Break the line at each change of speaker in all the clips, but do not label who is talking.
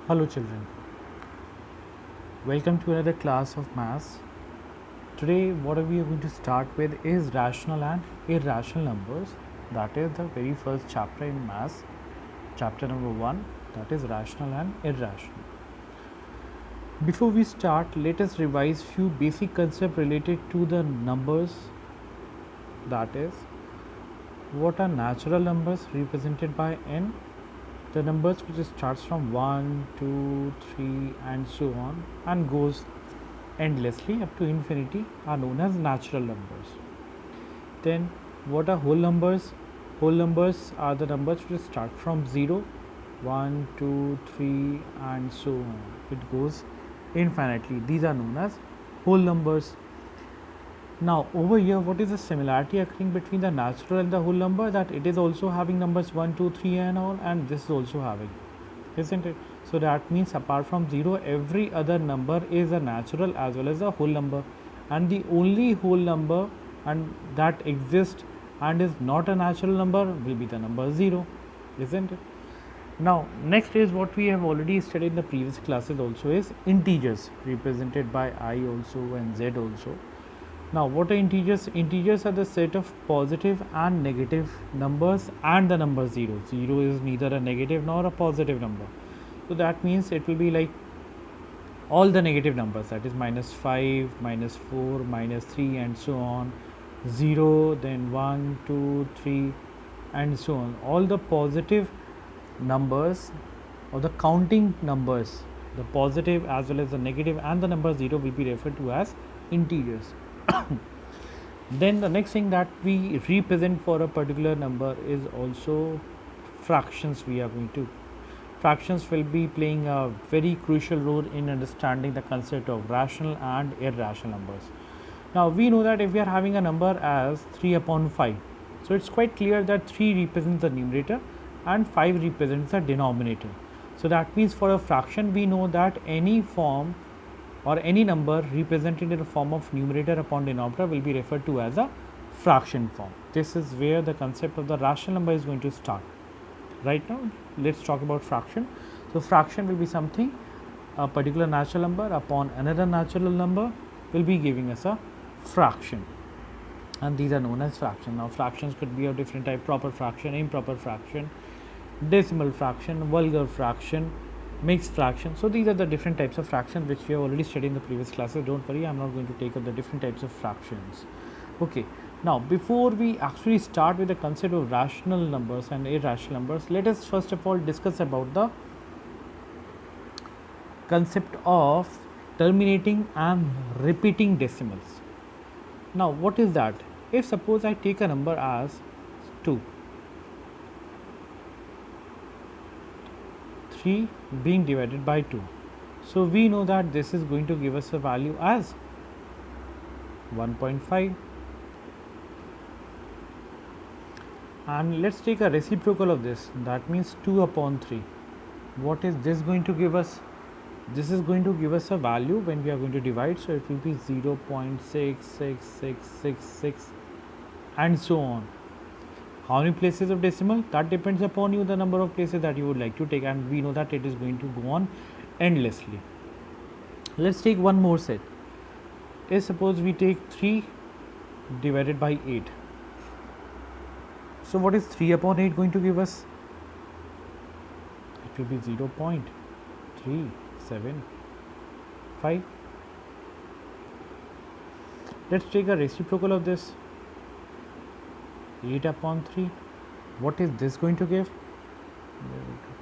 Hello children, welcome to another class of maths. Today what we are going to start with is rational and irrational numbers. That is the very first chapter in maths, chapter number 1, that is rational and irrational. Before we start, let us revise few basic concepts related to the numbers. That is, what are natural numbers represented by n? The numbers which starts from 1, 2, 3 and so on and goes endlessly up to infinity are known as natural numbers. Then what are whole numbers? Whole numbers are the numbers which start from 0, 1, 2, 3 and so on. It goes infinitely. These are known as whole numbers. Now over here, what is the similarity occurring between the natural and the whole number? That it is also having numbers 1, 2, 3 and all, and this is also having, isn't it? So that means apart from 0, every other number is a natural as well as a whole number, and the only whole number and that exists and is not a natural number will be the number 0, isn't it? Now next is what we have already studied in the previous classes also is integers, represented by I also and Z also. Now what are integers? Integers are the set of positive and negative numbers and the number 0. 0 is neither a negative nor a positive number. So that means it will be like all the negative numbers, that is -5, -4, -3 and so on, 0, then 1, 2, 3 and so on. All the positive numbers or the counting numbers, the positive as well as the negative and the number 0 will be referred to as integers. Then the next thing that we represent for a particular number is also fractions. Fractions will be playing a very crucial role in understanding the concept of rational and irrational numbers. Now we know that if we are having a number as 3 upon 5, so it's quite clear that 3 represents the numerator and 5 represents the denominator. So that means for a fraction we know that any form or any number represented in the form of numerator upon denominator will be referred to as a fraction form. This is where the concept of the rational number is going to start. Right now, let's talk about fraction. So fraction will be something, a particular natural number upon another natural number will be giving us a fraction, and these are known as fractions. Now fractions could be of different type: proper fraction, improper fraction, decimal fraction, vulgar fraction, mixed fraction. So these are the different types of fractions which we have already studied in the previous classes. Don't worry, I am not going to take up the different types of fractions. Okay, now before we actually start with the concept of rational numbers and irrational numbers, let us first of all discuss about the concept of terminating and repeating decimals. Now what is that? If suppose I take a number as 2, 3 being divided by 2, so we know that this is going to give us a value as 1.5, and let's take a reciprocal of this, that means 2 upon 3. What is this going to give us? This is going to give us a value when we are going to divide, so it will be 0.66666 and so on. How many places of decimal? That depends upon you, the number of places that you would like to take, and we know that it is going to go on endlessly. Let's take one more set. If suppose we take 3 divided by 8, so what is 3 upon 8 going to give us? It will be 0.375. Let's take a reciprocal of this, 8 upon 3. What is this going to give?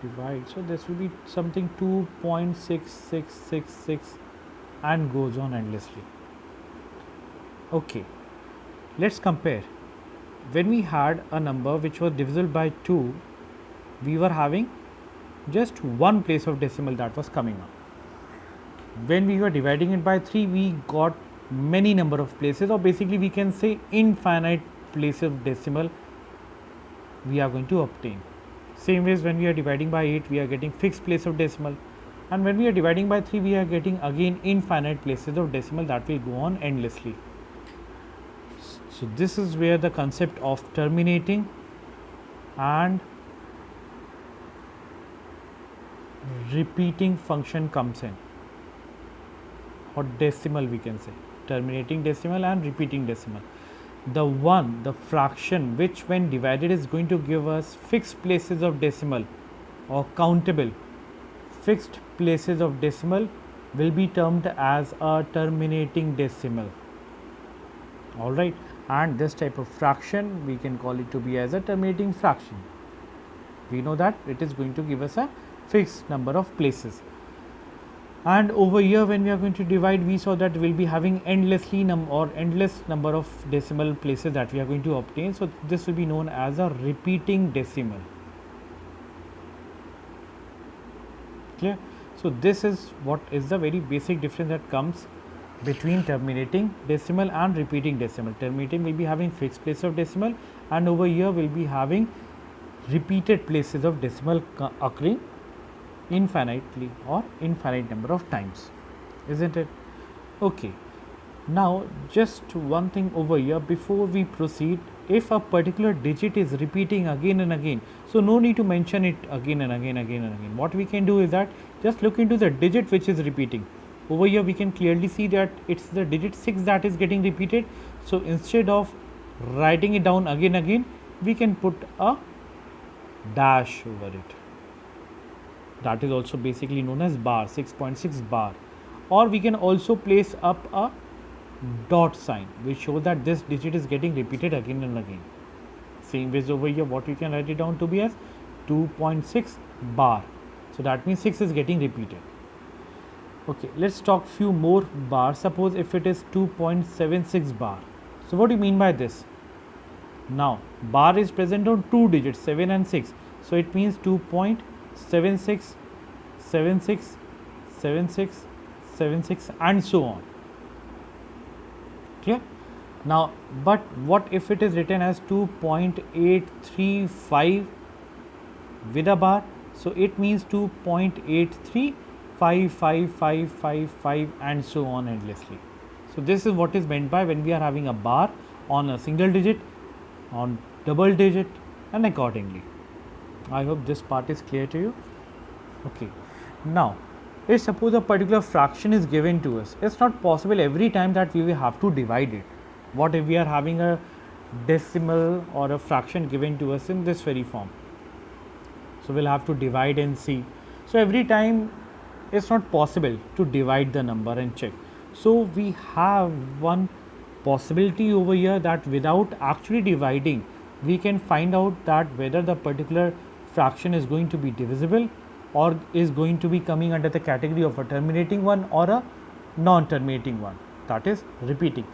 Divide, so this will be something 2.6666 and goes on endlessly. Okay, let's compare. When we had a number which was divisible by 2, we were having just one place of decimal that was coming up. When we were dividing it by 3, we got many number of places, or basically we can say infinite place of decimal we are going to obtain. Same ways, when we are dividing by 8, we are getting fixed place of decimal, and when we are dividing by 3, we are getting again infinite places of decimal that will go on endlessly. So this is where the concept of terminating and repeating function comes in, or decimal we can say, terminating decimal and repeating decimal. The fraction which when divided is going to give us fixed places of decimal or countable fixed places of decimal will be termed as a terminating decimal. Alright, and this type of fraction we can call it to be as a terminating fraction. We know that it is going to give us a fixed number of places. And over here when we are going to divide, we saw that we will be having endless number of decimal places that we are going to obtain. So this will be known as a repeating decimal. Clear? So this is what is the very basic difference that comes between terminating decimal and repeating decimal. Terminating will be having fixed place of decimal, and over here we will be having repeated places of decimal occurring infinitely or infinite number of times, isn't it? Okay, now just one thing over here before we proceed. If a particular digit is repeating again and again, so no need to mention it again and again. What we can do is that just look into the digit which is repeating. Over here we can clearly see that it's the digit 6 that is getting repeated. So instead of writing it down again, we can put a dash over it. That is also basically known as bar, 6.6 bar. Or we can also place up a dot sign which shows that this digit is getting repeated again and again. Same way over here, what we can write it down to be as 2.6 bar. So that means 6 is getting repeated. Okay, let's talk few more bars. Suppose if it is 2.76 bar. So what do you mean by this? Now bar is present on two digits, 7 and 6. So it means 2.76, 76, 76, 76 and so on. Clear? Now, but what if it is written as 2.835 with a bar? So it means 2.835555 and so on endlessly. So this is what is meant by when we are having a bar on a single digit, on double digit and accordingly. I hope this part is clear to you. Okay, now if suppose a particular fraction is given to us, it's not possible every time that we will have to divide it. What if we are having a decimal or a fraction given to us in this very form? So we'll have to divide and see. So every time it's not possible to divide the number and check. So we have one possibility over here that without actually dividing, we can find out that whether the particular fraction is going to be divisible or is going to be coming under the category of a terminating one or a non-terminating one, that is repeating.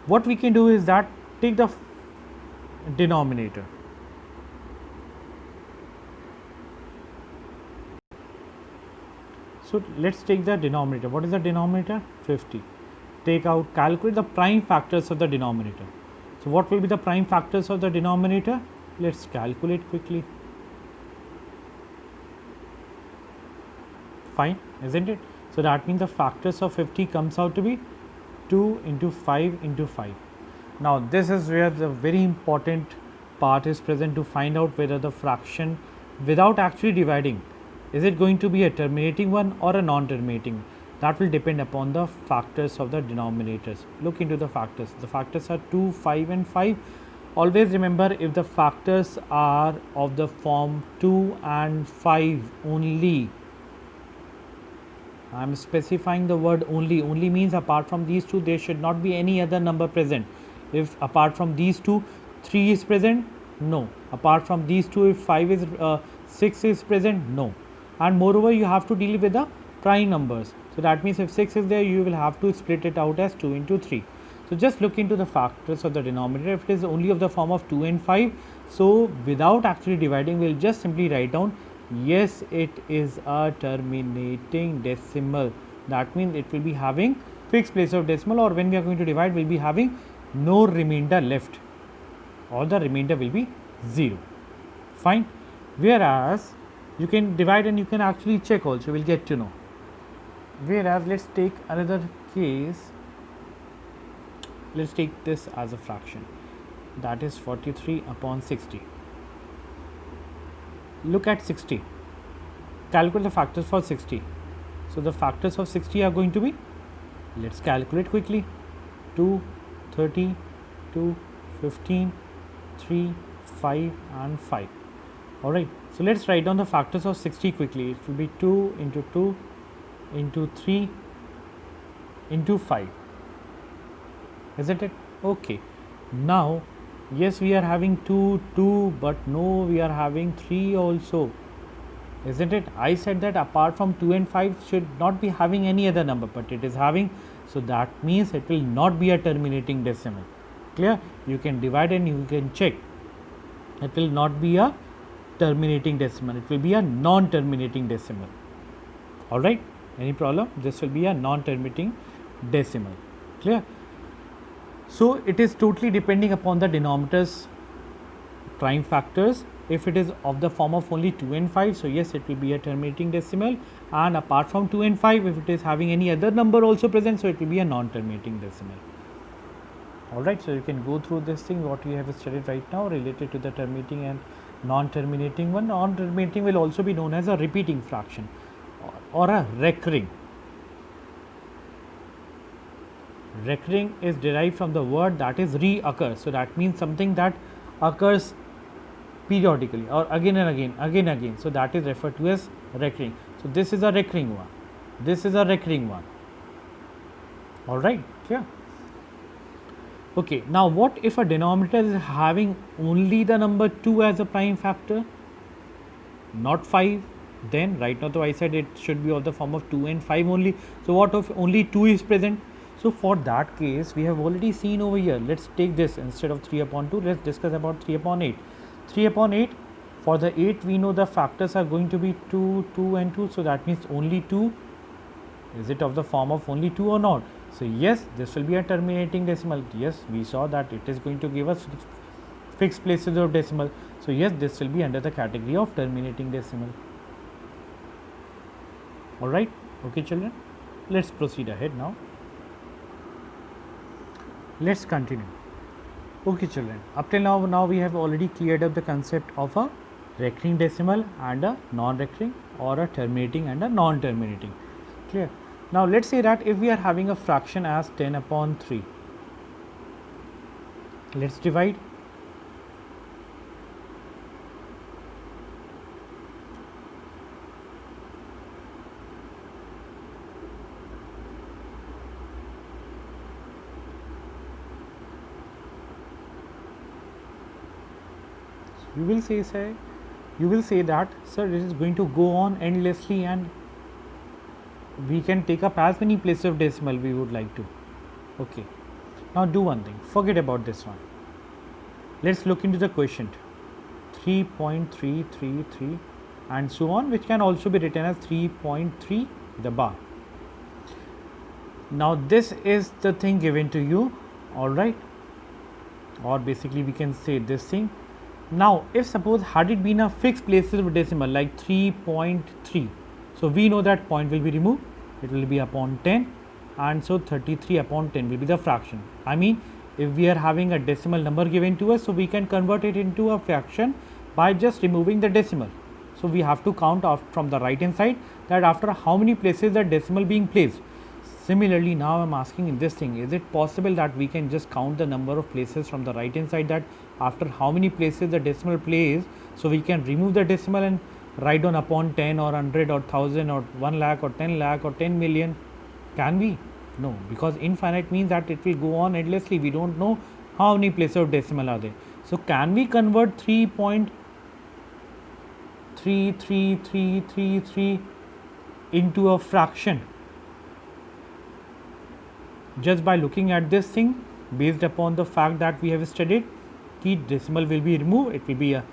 What we can do is that take the denominator. So let's take the denominator. What is the denominator? 50. Take out, calculate the prime factors of the denominator. So what will be the prime factors of the denominator? Let's calculate quickly. Fine, isn't it? So that means the factors of 50 comes out to be 2 into 5 into 5. Now this is where the very important part is present to find out whether the fraction without actually dividing, is it going to be a terminating one or a non-terminating? That will depend upon the factors of the denominators. Look into the factors. The factors are 2, 5 and 5. Always remember, if the factors are of the form 2 and 5 only, I am specifying the word only. Only means apart from these two there should not be any other number present. If apart from these two 3 is present, no. Apart from these two, if 6 is present, no. And moreover, you have to deal with the prime numbers. So that means if 6 is there, you will have to split it out as 2 into 3. So just look into the factors of the denominator. If it is only of the form of 2 and 5, so without actually dividing, we will just simply write down, yes, it is a terminating decimal. That means it will be having fixed place of decimal, or when we are going to divide, we will be having no remainder left, or the remainder will be 0. Fine. Whereas you can divide and you can actually check also, we will get to know. Whereas let's take another case. Let's take this as a fraction, that is 43 upon 60. Look at 60. calculate the factors for 60. So the factors of 60 are going to be, let's calculate quickly, 2, 30, 2, 15, 3, 5 and 5. Alright, so let's write down the factors of 60 quickly. It will be 2 into 2 into 3 into 5. Isn't it? Okay. Now, yes, we are having 2, but no, we are having 3 also. Isn't it? I said that apart from 2 and 5 should not be having any other number, but it is having, so that means it will not be a terminating decimal. Clear? You can divide and you can check. It will not be a terminating decimal, it will be a non-terminating decimal. Alright, any problem? This will be a non-terminating decimal. Clear? So it is totally depending upon the denominator's prime factors. If it is of the form of only 2 and 5, so yes, it will be a terminating decimal, and apart from 2 and 5, if it is having any other number also present, so it will be a non-terminating decimal. Alright, so you can go through this thing what we have studied right now related to the terminating and non-terminating one. Non-terminating will also be known as a repeating fraction or a recurring. Recurring is derived from the word that is reoccur, so that means something that occurs periodically or again and again, so that is referred to as recurring. So this is a recurring one, this is a recurring one. Alright, clear? Okay, now what if a denominator is having only the number 2 as a prime factor, not 5? Then right now, though I said it should be of the form of 2 and 5 only. So what if only 2 is present? So for that case, we have already seen over here. Let's take this instead of 3 upon 2. Let's discuss about 3 upon 8. 3 upon 8. For the 8, we know the factors are going to be 2, 2 and 2. So that means only 2. Is it of the form of only 2 or not? So yes, this will be a terminating decimal. Yes, we saw that it is going to give us fixed places of decimal. So yes, this will be under the category of terminating decimal. Alright, okay children, let's proceed ahead now. Let's continue. Okay children, up till now we have already cleared up the concept of a recurring decimal and a non-recurring, or a terminating and a non-terminating. Clear? Now let's say that if we are having a fraction as 10 upon 3, let's divide. You will say that, sir, it is going to go on endlessly and we can take up as many places of decimal we would like to. Okay, now do one thing, forget about this one. Let's look into the quotient 3.333 and so on, which can also be written as 3.3 with a bar. Now this is the thing given to you, alright, or basically we can say this thing. Now if suppose had it been a fixed places of decimal like 3.3, so we know that point will be removed, it will be upon 10, and so 33 upon 10 will be the fraction. I mean, if we are having a decimal number given to us, so we can convert it into a fraction by just removing the decimal. So we have to count off from the right hand side that after how many places the decimal being placed. Similarly, now I am asking in this thing, is it possible that we can just count the number of places from the right hand side, that after how many places the decimal plays, so we can remove the decimal and write down upon 10 or 100 or 1000 or 1 lakh or 10 lakh or 10 million? Can we? No, because infinite means that it will go on endlessly. We don't know how many places of decimal are there. So can we convert 3.33333 into a fraction just by looking at this thing, based upon the fact that we have studied key decimal will be removed, it will be a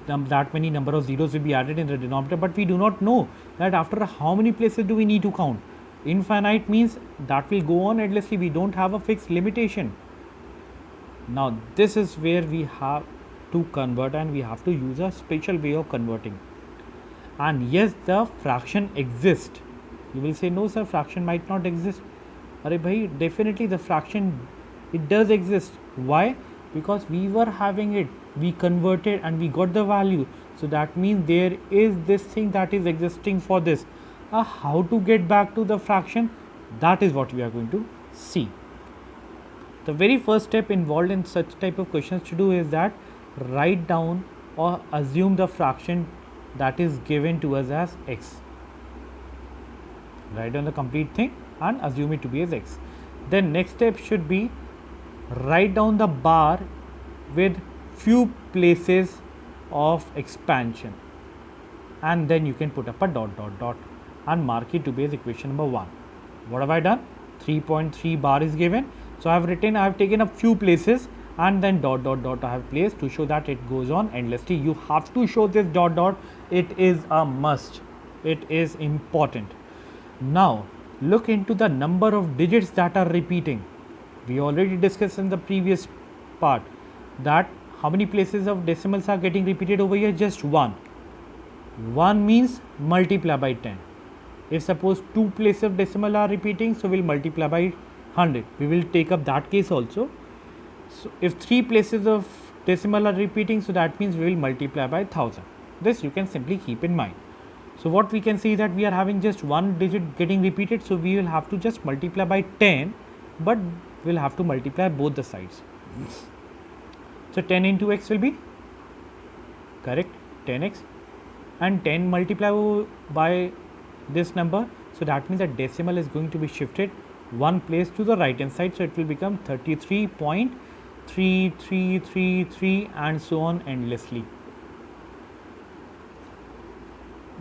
that many number of zeros will be added in the denominator, but we do not know that after how many places do we need to count. Infinite means that will go on endlessly, we don't have a fixed limitation. Now this is where we have to convert, and we have to use a special way of converting. And yes, the fraction exists. You will say, no sir, fraction might not exist. Arey bhai, definitely the fraction, it does exist. Why? Because we were having it we converted and we got the value. So that means there is this thing that is existing for this. How to get back to the fraction, that is what we are going to see. The very first step involved in such type of questions to do is that write down or assume the fraction that is given to us as x. Write down the complete thing and assume it to be as x. Then next step should be write down the bar with few places of expansion, and then you can put up a dot dot dot and mark it to be as equation number 1. What have I done? 3.3 bar is given. So I have taken a few places and then dot dot dot I have placed to show that it goes on endlessly. You have to show this dot dot. It is a must. It is important. Now look into the number of digits that are repeating. We already discussed in the previous part that how many places of decimals are getting repeated over here? Just 1. 1 means multiply by 10. If suppose 2 places of decimal are repeating, so we'll multiply by 100. We will take up that case also. So if 3 places of decimal are repeating, so that means we will multiply by 1000. This you can simply keep in mind. So what we can see that we are having just 1 digit getting repeated, so we will have to just multiply by 10, but we'll have to multiply both the sides. So 10 into x will be correct 10x, and 10 multiplied by this number, so that means that decimal is going to be shifted one place to the right hand side, so it will become 33.3333 and so on endlessly.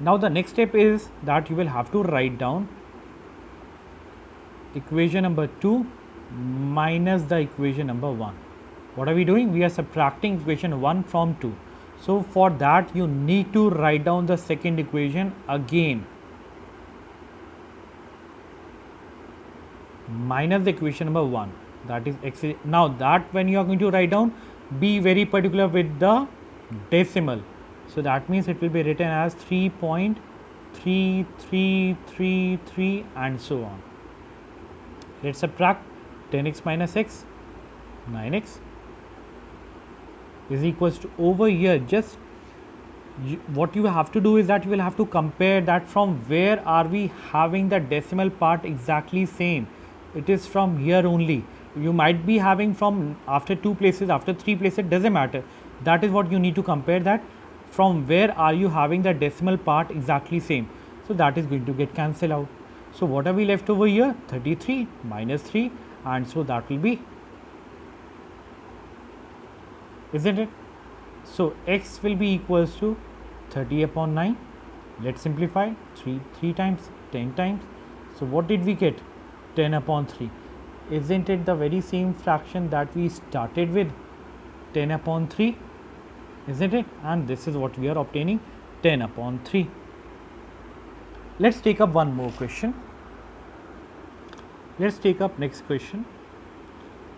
Now the next step is that you will have to write down equation number 2 minus the equation number 1. What are we doing? We are subtracting equation 1 from 2. So for that you need to write down the second equation again, minus the equation number 1, that is x. Now that when you are going to write down, be very particular with the decimal. So that means it will be written as 3.3333 and so on. Let's subtract 10x minus x, 9x is equals to, over here just what you have to do is that you will have to compare that from where are we having the decimal part exactly same. It is from here only. You might be having from after 2 places, after 3 places, doesn't matter. That is what you need to compare, that from where are you having the decimal part exactly same. So that is going to get cancelled out. So what are we left over here? 33 minus 3, and so that will be, isn't it? So x will be equals to 30 upon 9. Let's simplify. 3 times, 10 times. So what did we get? 10 upon 3. Isn't it the very same fraction that we started with? 10 upon 3, isn't it? And this is what we are obtaining, 10 upon 3. Let's take up one more question. Let's take up next question.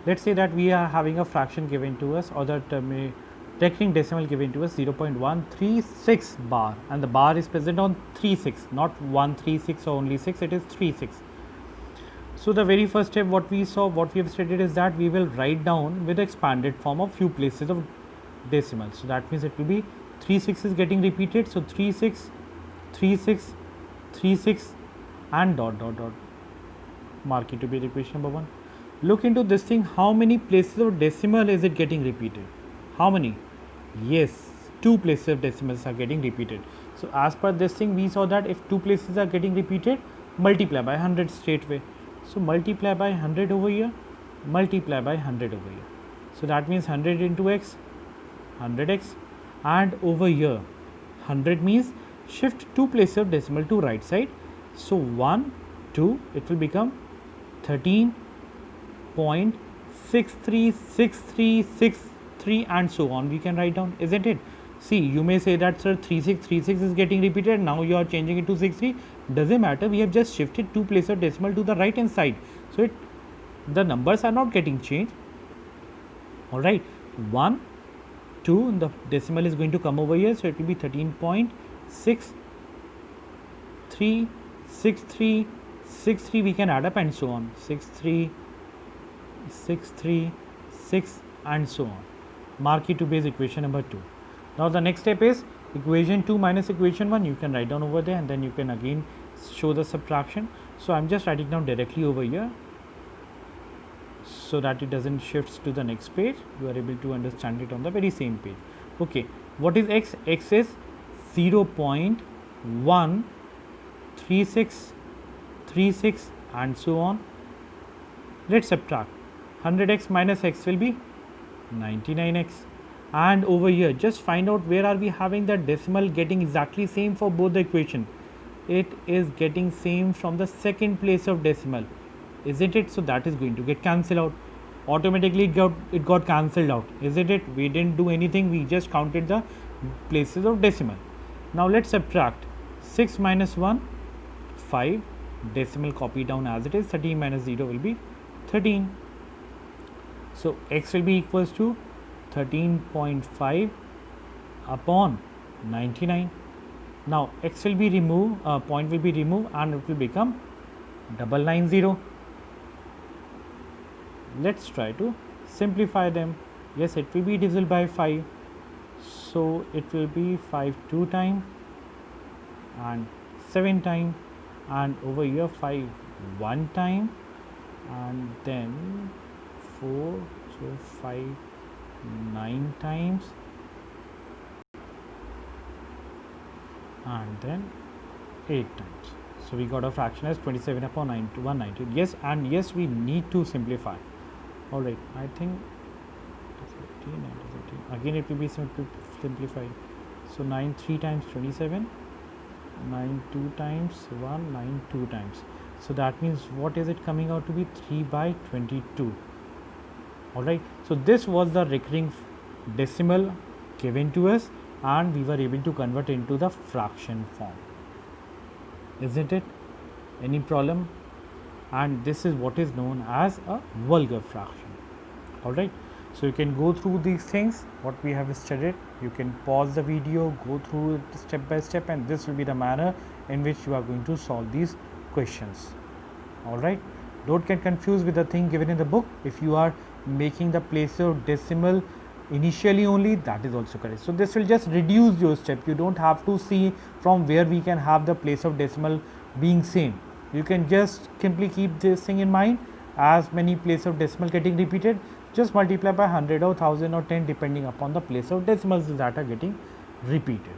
Let's say that we are having a fraction given to us, or the recurring decimal given to us 0.136 bar, and the bar is present on 36, not 136 or only 6, it is 36. So the very first step what we have stated is that we will write down with the expanded form of few places of decimals. So that means it will be 36 is getting repeated, so 36, 36, 36 and dot dot dot, mark it to be equation number 1. Look into this thing, how many places of decimal is it getting repeated? How many? Yes, 2 places of decimals are getting repeated. So as per this thing we saw that if 2 places are getting repeated, multiply by 100 straight away. So multiply by 100 over here, multiply by 100 over here. So that means 100 into x, 100x, and over here 100 means shift 2 places of decimal to right side. So 1, 2, it will become 13.636363 and so on we can write down, isn't it? See, you may say that sir 3636 is getting repeated, now you are changing it to 63. Doesn't matter, we have just shifted 2 places of decimal to the right hand side, so the numbers are not getting changed. Alright, 1, 2, the decimal is going to come over here, so it will be 13.636363, we can add up and so on, 63, 6, 3, 6 and so on. mark it to be as equation number 2. Now the next step is equation 2 minus equation 1, you can write down over there and then you can again show the subtraction. So I am just writing down directly over here so that it doesn't shifts to the next page, you are able to understand it on the very same page. Okay, what is x? X is 0.13636 and so on. Let's subtract. 100x minus x will be 99x, and over here just find out where are we having the decimal getting exactly same for both the equation. It is getting same from the second place of decimal, isn't it? So that is going to get cancelled out automatically. It got cancelled out, isn't it? We didn't do anything, we just counted the places of decimal. Now let's subtract. 6 minus 1, 5, decimal copy down as it is. 13 minus 0 will be 13. So x will be equals to 13.5 upon 99. Now x will be removed, point will be removed and it will become 990. Let's try to simplify them. Yes, it will be divisible by 5. So it will be 5 2 time and 7 time, and over here 5 1 time, and then 4, so 5 9 times, and then 8 times. So we got a fraction as 27 upon 9 to 190. Yes, and yes, we need to simplify. All right, I think 15 and 13. Again it will be simplified. So 9 3 times 27, 9 2 times 1, 9 2 times. So that means what is it coming out to be? 3 by 22. Alright, so this was the recurring decimal given to us and we were able to convert into the fraction form, isn't it? Any problem? And this is what is known as a vulgar fraction. Alright, so you can go through these things what we have studied. You can pause the video, go through it step by step, and this will be the manner in which you are going to solve these questions. Alright, don't get confused with the thing given in the book. If you are making the place of decimal initially only, that is also correct. So this will just reduce your step. You don't have to see from where we can have the place of decimal being same. You can just simply keep this thing in mind. As many place of decimal getting repeated, just multiply by 100 or 1000 or 10 depending upon the place of decimals that are getting repeated.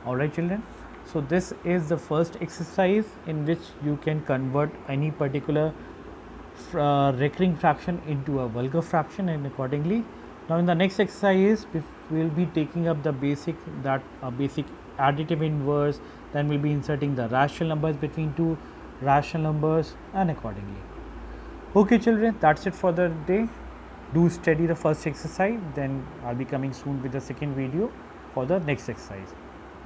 Alright children, so this is the first exercise in which you can convert any particular recurring fraction into a vulgar fraction, and accordingly. Now in the next exercise we will be taking up the basic additive inverse, then we'll be inserting the rational numbers between two rational numbers, and accordingly. Okay children, that's it for the day. Do study the first exercise, then I'll be coming soon with the second video for the next exercise.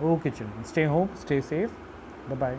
Okay children, stay home, stay safe, bye bye.